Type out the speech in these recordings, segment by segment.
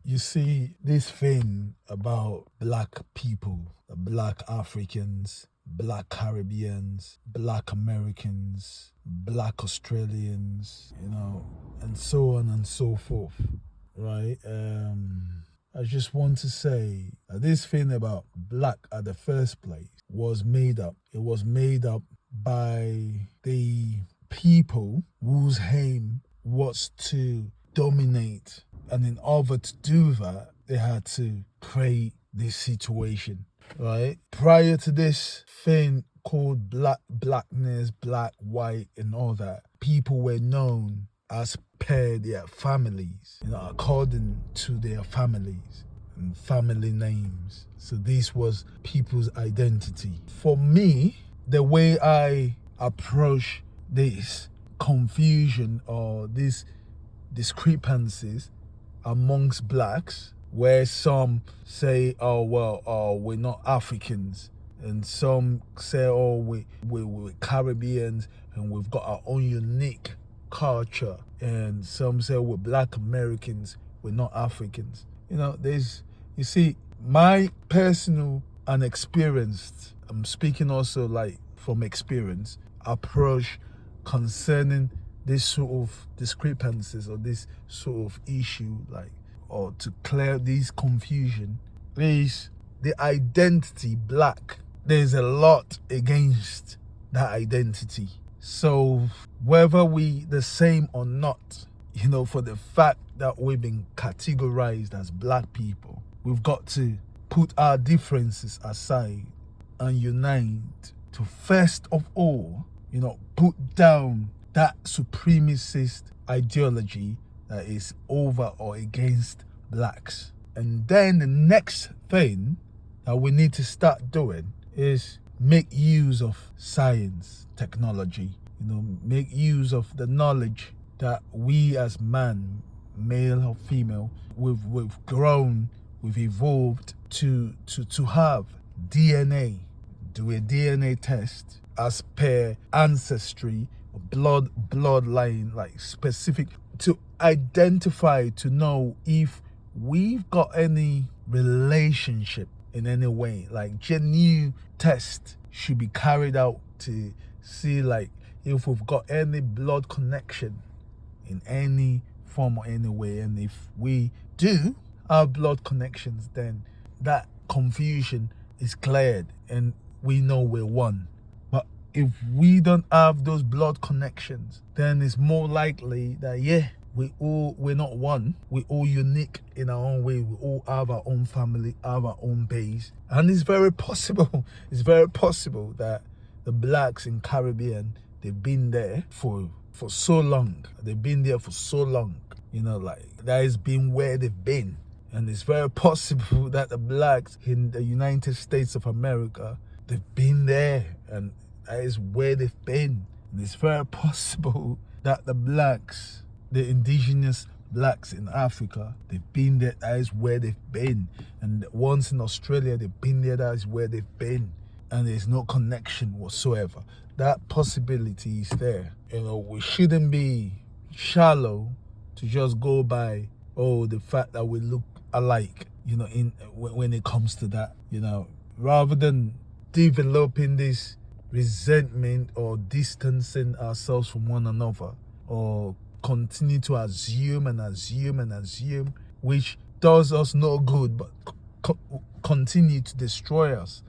You see, this thing about black people, black Africans, black Caribbeans, black Americans, black Australians, and so on and so forth, right? I just want to say that this thing about black at the first place was made up. It was made up by the people whose aim was to dominate. And in order to do that, they had to create this situation, right? Prior to this thing called blackness, black, white, and all that, people were known as per their families, according to their families and family names. So this was people's identity. For me, the way I approach this confusion or these discrepancies amongst blacks, where some say, we're not Africans, and some say, we're Caribbeans and we've got our own unique culture, and some say we're black Americans, we're not Africans. You see, my personal and experienced, I'm speaking also like from experience, approach concerning this sort of discrepancies or this sort of issue, or to clear this confusion, is the identity black. There's a lot against that identity. So whether we the same or not, for the fact that we've been categorized as black people, we've got to put our differences aside and unite to first of all, put down that supremacist ideology that is over or against blacks. And then the next thing that we need to start doing is make use of science, technology, make use of the knowledge that we as man, male or female, we've grown, we've evolved to have DNA, do a DNA test as per ancestry, bloodline, like specific, to identify, to know if we've got any relationship in any way. Like genuine test should be carried out to see like if we've got any blood connection in any form or any way. And if we do have blood connections, then that confusion is cleared and we know we're one. But if we don't have those blood connections, then it's more likely that we're not one. We're all unique in our own way. We all have our own family, have our own base. And it's very possible that the blacks in Caribbean, they've been there for so long. They've been there for so long. That has been where they've been. And it's very possible that the blacks in the United States of America, they've been there and that is where they've been. And it's very possible that the blacks, the indigenous blacks in Africa, they've been there, that is where they've been. And once in Australia, they've been there, that is where they've been. And there's no connection whatsoever. That possibility is there. We shouldn't be shallow to just go by, the fact that we look alike, when it comes to that, rather than developing this resentment or distancing ourselves from one another, or continue to assume, which does us no good, but continue to destroy us.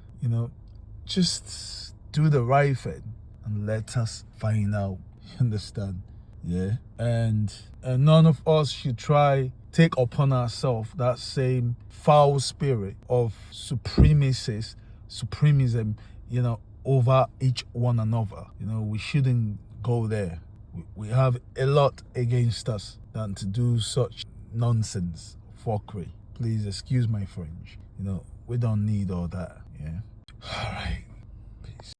Just do the right thing and let us find out. You understand? Yeah. And none of us should try take upon ourselves that same foul spirit of supremacism, over each one another. We shouldn't go there. We have a lot against us than to do such nonsense, fuckery. Please excuse my French. We don't need all that. Yeah. All right.